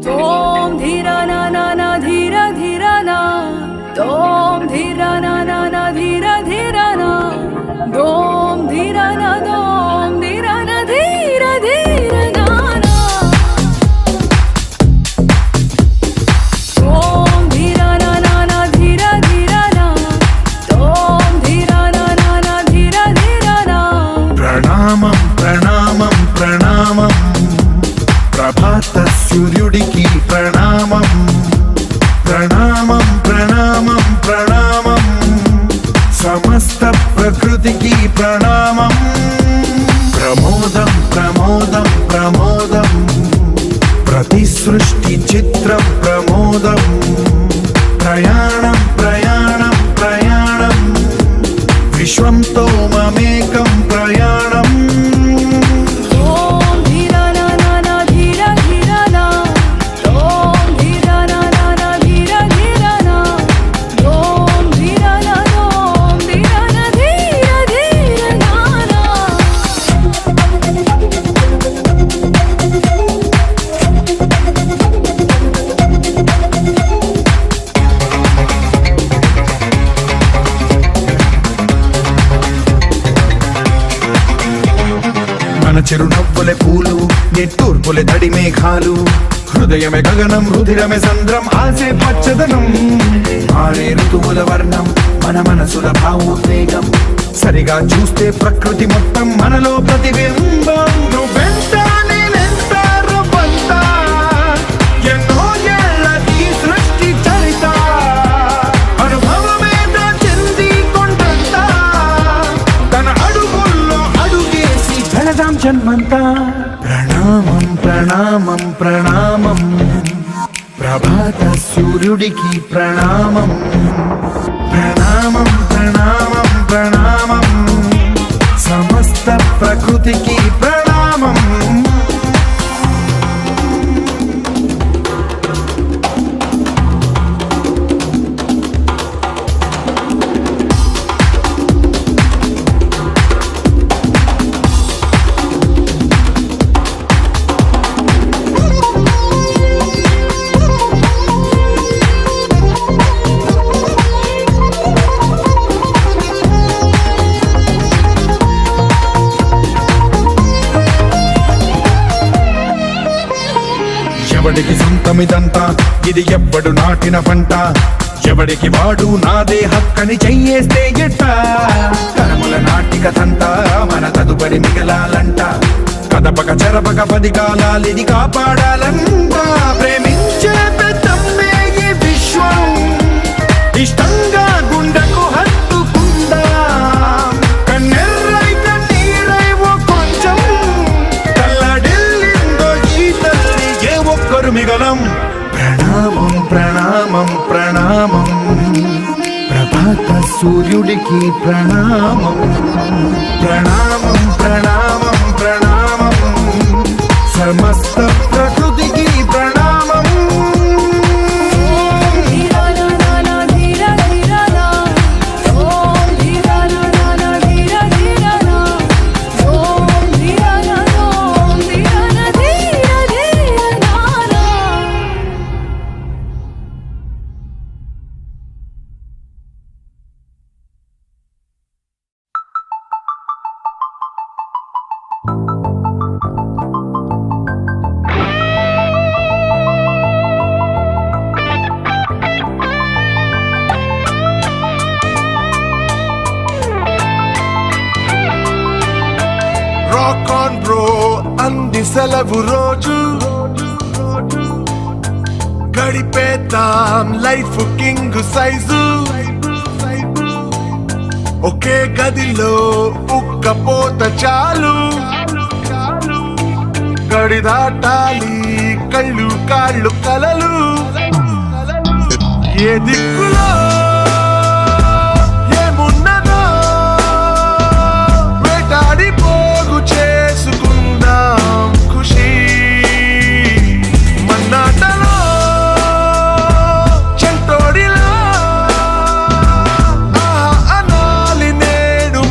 तोम धीरा ना ना ना धीरा धीरा ना तोम धीरा ना ना ना धीरा धीरा ना दोम धीरा ना दोम धीरा ना धीरा धीरा ना ना तोम धीरा ना ना ना धीरा धीरा ना तोम धीरा ना ना ना धीरा धीरा ना ప్రణామం ప్రణామం ప్రణామం ప్రభాత సూర్యుడికి ప్రణామం ప్రణామం ప్రణామం ప్రణామం సమస్త ప్రకృతికి ప్రణామం ప్రమోదం ప్రమోదం ప్రమోదం ప్రతి సృష్టి చిత్రం ప్రమోదం ప్రయాణం ప్రయాణం ప్రయాణం విశ్వంతో మమేకం ప్రయాణం మన చిరునవ్వులే పూలు నిట్టూర్పులే తడి మేఘాలు హృదయమే గగనం రుధిరమే సంద్రం ఆసే పచ్చదనం మారే ఋతువుల వర్ణం మన మనసుల భావోద్వేగం సరిగా చూస్తే ప్రకృతి మొత్తం మనలో ప్రతిబింబం నువ్వెంత నేనెంత రవ్వంత ఎన్నో ఏళ్ళది సృష్టి చరిత అనుభవమే చెంది కొండంత తన అడుగుల్లో అడుగేసి జనదాం జన్మంతా ప్రణామం ప్రణామం ప్రణామం ప్రభాత సూర్యుడికి ప్రణామం ప్రణామం ప్రణామం ప్రణామం సమస్త ప్రకృతికి ప్రణామం ఎవడికి సొంతమిదంతా ఇది ఎవ్వడు నాటిన పంట ఎవడికి వాడు నాదే హక్కని చెయ్యేస్తే ఎట్ట కరముల నాటికతంతా మన తదుపరి మిగలాలంట కదపక చెరపక 10 కాలాలిది కాపాడాలంట ప్రేమించే పెద్దమ్మే ఈ విశ్వం ఇష్టంగా గుండెకు హత్తుకుందా కన్నెర్రై కన్నీరై ఓ కొంచెం తల్లడిల్లిందో ఈ తల్లి ఏ ఒక్కరు మిగలం ప్రణామం ప్రణామం ప్రణామం ప్రభాత సూర్యుడికి ప్రణామం ప్రణామం ప్రణామం ప్రణామం సమస్త ప్రకృతికి ప్రణామం రాక్ ఆన్ బ్రో అంది సెలవు రోజు గడిపేద్దాం లైఫ్ కింగ్ సైజు ఒకే గదిలో ఉక్కపోత చాలు గడి దాటాలి కళ్ళు కాళ్ళు కలలు ఏ దిక్కులో ఏమున్నదో వేటాడి పోగు చేసుకుందాం ఖుషి మన్నాటలో చెంటోడిలో ఆహా అనాలి నేడు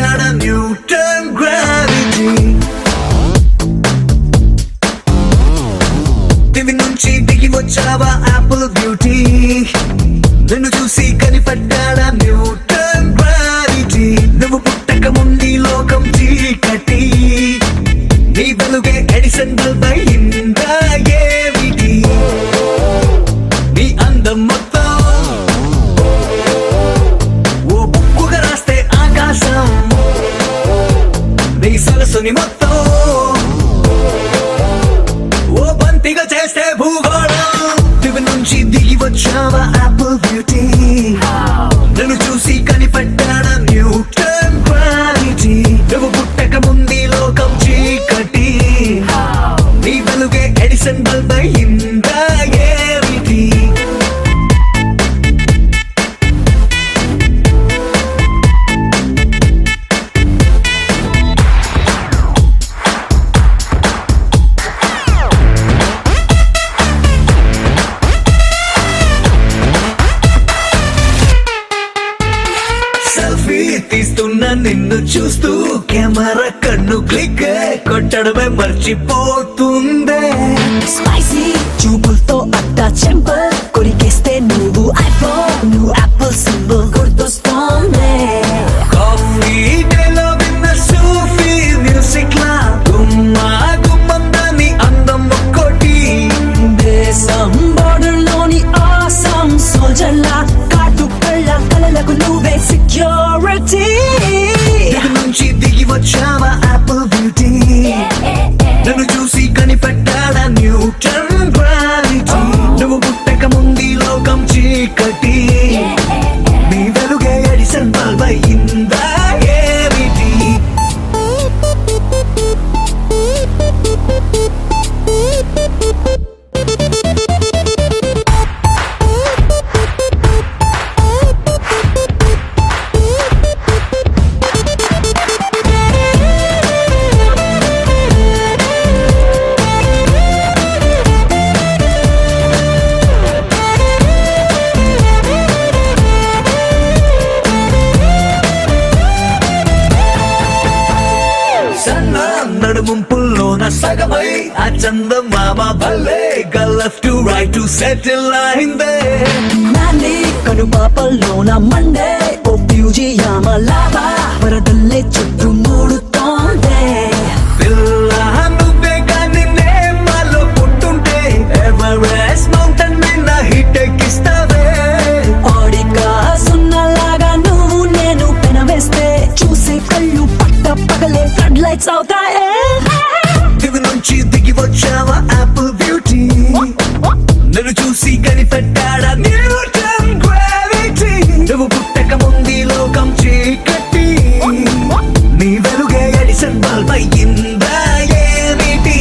కనిపెట్టాడా న్యూటన్ గ్రావిటీ. దివి నుంచి దిగి వచ్చావా యాపిల్ బ్యూటీ, నిన్ను చూసి కనిపెట్టాడా న్యూటన్ గ్రావిటీ. నువ్వు పుట్టక ముందు లోకం చీకటి, నీ వెలుగే ఎడిసన్ బల్బ్ అయిందా ఏమిటి. నీ అందం మొత్తం ఓ బుక్కుగా రాస్తే ఆకాశం, నీ సరస్సుని మొత్తం ఓ బంతిగా చేస్తే భూగోళం. దివి నుంచి దిగి వచ్చావా యాపిల్ బ్యూటీ, నన్ను చూసి కనిపెట్టాడా న్యూటన్ గ్రావిటీ. నువ్వు పుట్టక ముందు లోకం చీకటి, నీ వెలుగే ఎడిసన్ బల్బ్ అయిందా ఏమిటి. సెల్ఫీ తీస్తున్న నిన్ను చూస్తూ కెమెరా కన్ను క్లిక్ కొట్టడమే మర్చిపోతుందే. స్పైసీ చూపులతో అట్టా చెంపల్ కొరికేస్తే నువ్వు ఐఫోన్, నువ్వు యాపిల్ సింబల్ గుర్తొస్తోంది. కాఫీ డేలో విన్న సూఫీ మ్యూజిక్ లా గుమ్మా గుమ్మందని అందం ఒక్కోటి. దేశం బోర్డర్ లోని ఆసం సోల్జర్లా కాటు కళ్ళ కలలకు నువ్వే సెక్యూరిటీ. దిగు నుంచి దిగి వచ్చావా యాపిల్ బ్యూటీ, నన్ను చూసి కనిపెట్టాడా న్యూటన్ గ్రావిటీ. నువ్వు పుట్టక ముందు లోకం చీకటి, నీ వెలుగే ఎడిసన్ బల్బ్ అయిందా ఏమిటి. సన్న నడుముంపుల్లోన సగమై ఆ చందమామ భలే left to right to settle అయిందే. నాని కనుపాపల్లోన మండే ఓ ఫ్యూజియామ లావా వరదల్లే చుట్టూ మూడుతోందే. పిల్ల నువ్వే కానీ నేమాలో పుట్టుంటే ఎవరెస్ట్ మౌంటైన్ మీద హిట్ ఎక్కిస్తావే. ఆడిగా సున్నలాగా నువ్వు నేను పెనవేస్తే చూసే కళ్ళు పట్ట పగలే ఫ్లడ్ లైట్స్ అవుతాయే. దివి నుంచి దిగి వచ్చావా యాపిల్ బ్యూటీ, నన్ను చూసి కనిపెట్టాడా న్యూటన్ గ్రావిటీ. నువ్వు పుట్టక ముందు లోకం చీకటి, నీ వెలుగే ఎడిసన్ బల్బ్ అయ్యిందా ఏమిటి.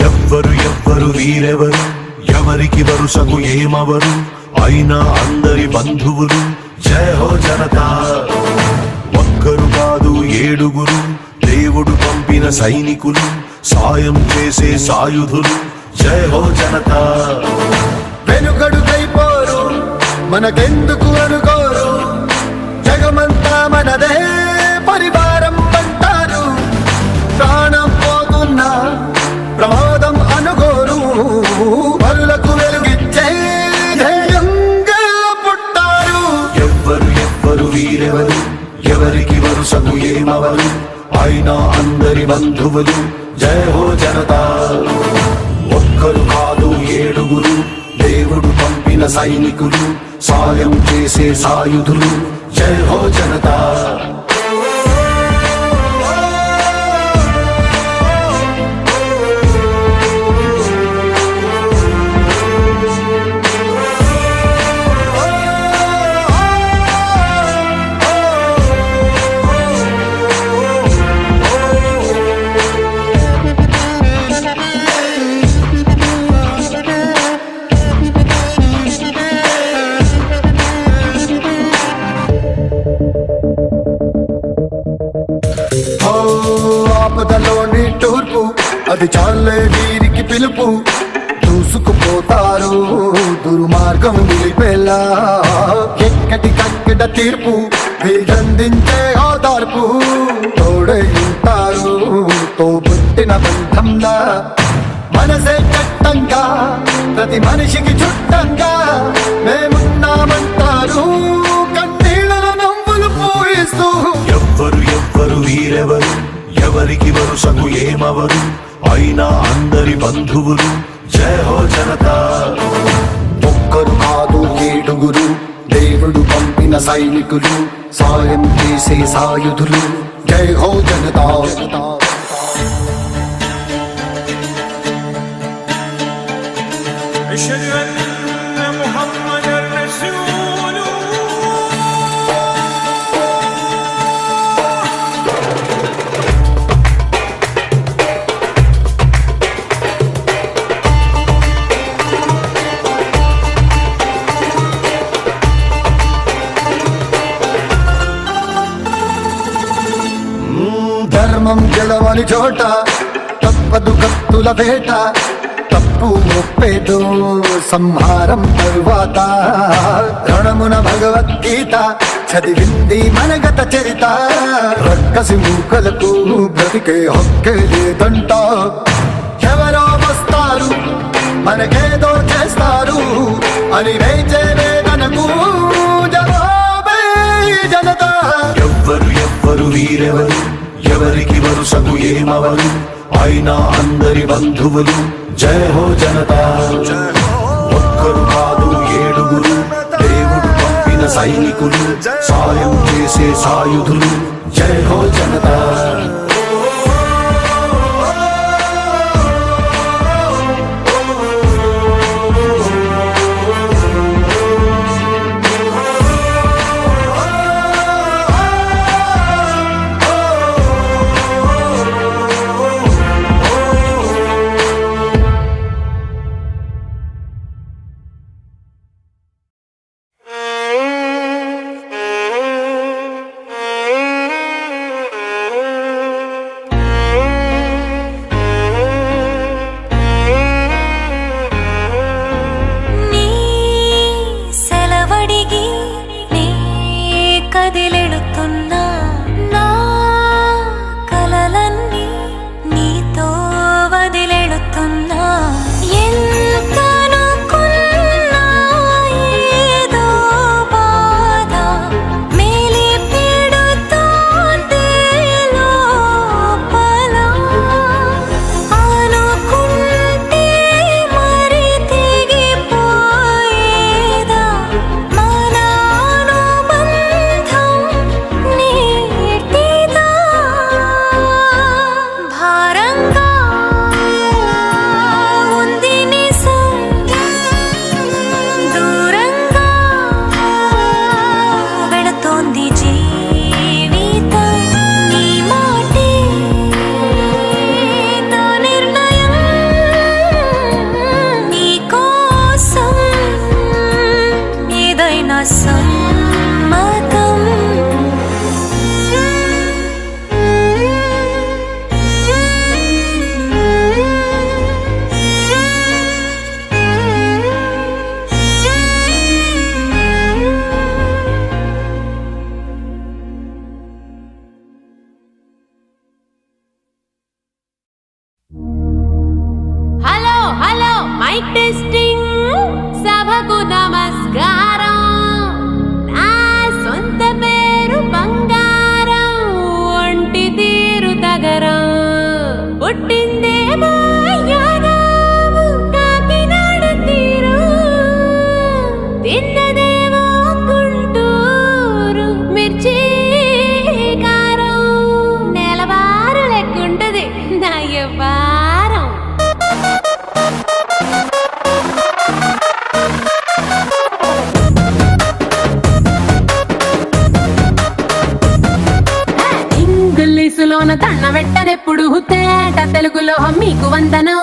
ఎవ్వరు ఎవ్వరు వీరెవరు, ఎవరికి వరుసకు ఏమవరు, అయినా అందరి బంధువులు. జయ హో జనతా. ఒక్కరు కాదు ఏడుగురు, దేవుడు పంపిన సైనికులు, సాయం చేసే సాయుధులు. జయ హో జనతా. వెనుకడుకైపోరు మనకెందుకు అనుకోరు, జగమంతా మనదే పరివారం అంటారు. ప్రాణం పోతున్నా ప్రమాదం అనుకోరు, పరులకు వెలుగిచ్చే ధైర్యంగా పుట్టారు. ఎవ్వరు ఎవ్వరు వీరెవరు, ఎవరికి వరుసకు ఏమవరు, అయినా అందరి బంధువులు. జయ హో జనతా. ఒక్కరు కాదు ఏడుగురు, దేవుడు పంపిన సైనికులు, సాయం చేసే సాయుధులు. జయ హో జనతా. అది చాలే వీరికి పిలుపు దూసుకుపోతారు దుర్మార్గం నిలిపేలా ఎక్కడి కక్కడ తీర్పు వీరందించే ఓదార్పు తోడై ఉంటారు తోబుట్టిన బంధంలా మనసే చట్టంగా ప్రతి మనిషికి చుట్టంగా మేమున్నామంటారు కన్నీళ్ళలో నవ్వులు పూయిస్తూ ఎవ్వరు ఎవ్వరు వీరెవరు ఎవరికి వరుసకు ఏమవరు అయినా అందరి బంధువులు జయ హో జనతా. ఒక్కరు కాదు ఏడుగురు దేవుడు పంపిన సైనికులు సాయం చేసే సాయుధులు జై హో జనతా. أشهد أن محمد رسول ధర్మం గెలవని చోట తప్పదు కత్తుల వేట తప్పు ఒప్పేదో సంహారం తరువాత రణమున భగవద్గీత చదివింది మనగత చరిత రక్కసి మూకలకు బ్రతికే హక్కే లేదంట ఎవరో వస్తారు మనకేదో చేస్తారు అని వేచే వేదనకు జవాబే జనతా. ఎవ్వరు ఎవ్వరు వీరెవరు ఎవరికి వరుసకు ఏమవరు అయినా అందరి బంధువులు జయ హో జనతా. ఒక్కరు కాదు ఏడుగురు దేవుడు పంపిన సైనికులు సాయం చేసే సాయుధులు జయ హో జనతా. మైక్ టెస్టింగ్ సభకు నమస్కారం. నా సొంత పేరు బంగారం, ఒంటి తీరు తగరం, పుట్టిందేమో యాదాము కాకినాడ తీరు, తిన్నదేమో గుంటూరు మిర్చి కారం, నెలవారు లెక్కుంటది నా వ్యవహారం. ఇంగ్లీషులోన దండ పెట్టనెప్పుడు తేట తెలుగులో మీకు వందనం.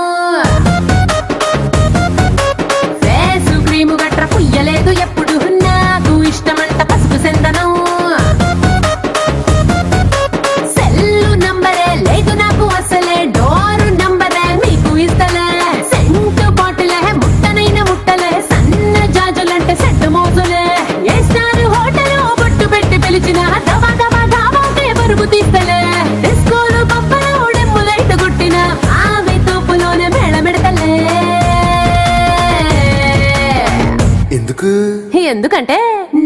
ఫేసు క్రీము గట్ర పుయ్యలేదు ఎప్పుడు, నాకు ఇష్టమంట పసుపు సెందనం. సెల్లు నంబరే లేదు నాకు అసలే, డోరు నంబరే ఎందుకు? ఎందుకంటే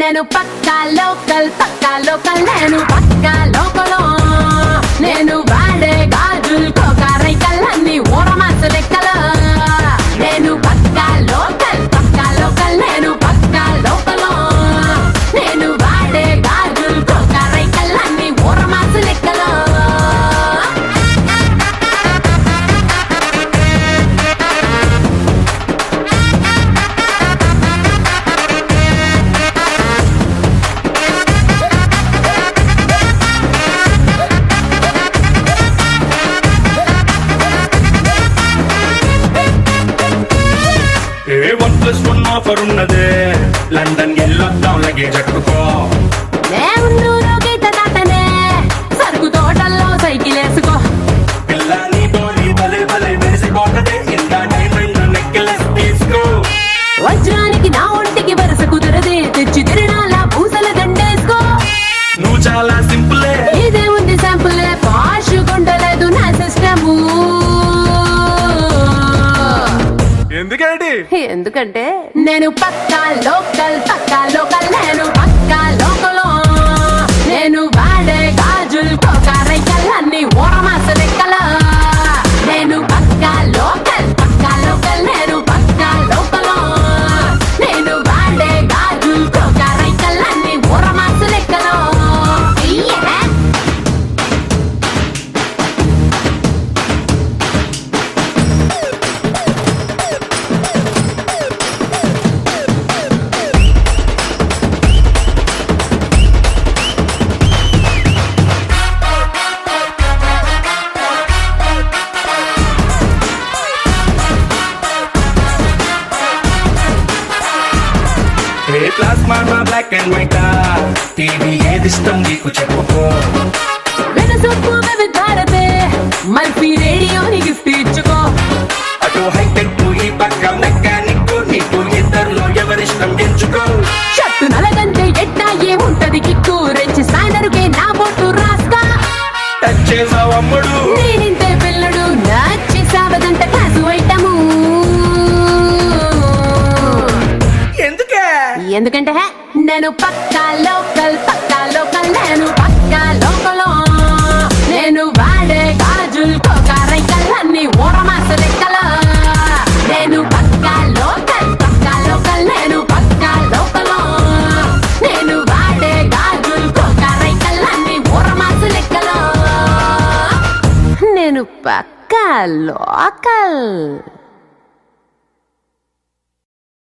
నేను పక్కా లోకల్ నేను పక్కా లోకలో నేను వాడే గాజులు కోకారైకల్లన్నీ ఊరమాస లెక్కల నేను పక్కా లోకల్ నేను పక్కా లోకలో నేను వాడే గాజులు కోకారైకల్లన్నీ ఊరమాస లెక్కల ఏ 1+1 ఆఫర్ ఉన్నదే లండన్ ఎల్లొద్దాం లగేజ్ అట్టుకో నేనున్నూరు గీత దాటనే సరుకు తోటల్లో సైకిల్ వేసుకో పిల్ల నీ బోలి భలే భలే మెరిసిపోతదే ఇంత డైమండ్ నెక్లెస్ తీసుకో వజ్రానికి నా ఒంటికి వరుస కుదరదే తెచ్చి తిరణాల పూసల దండేసుకో నువ్వు చాలా సింపులే ఇదే ఉంది శాంపుల్ పాష్ కొండలేదు నా సిస్టము ఎందుకేంటి ఎందుకంటే నేను పక్కా లోకల్ నేను పక్కా లోకలో నేను వాడే గాజులు కోకారైకల్లన్నీ ఊరమాస లెక్కల నేను పక్కా లోకల్ నేను పక్కా లోకలో నేను వాడే గాజులు కోకారైకల్లన్నీ ఊరమాస లెక్కలో ఏ plasma black and white TV ఏది ఇష్టం నీకు చెప్పుకో వెనసొప్పు భారతే మల్పి రేడియోని గిఫ్ట్ ఇచ్చుకో అటు హైటెక్ ఈ పక్క మెకానిక్ నీకు ఇద్దరులో ఎవరిష్టం ఎంచుకో షట్టు నలగంటే ఎట్టా ఏముంటది కిక్కు రెంచి సాయందరుకే నా బొట్టు రాస్తా టచ్ చేసావు అమ్ముడు నేనింతే పిల్లడు నచ్చి సావదంట కాసు ఐటము ఎందుకంటే నేను పక్కా లోకల్ నేను పక్కా లోకలో నేను వాడే గాజులు కోకారైకల్లన్నీ ఊరమాస లెక్కల నేను పక్కా లోకల్ నేను పక్కా లోకలో నేను వాడే గాజులు కోకారైకల్లన్నీ ఊరమాస లెక్కల నేను పక్కా లోకల్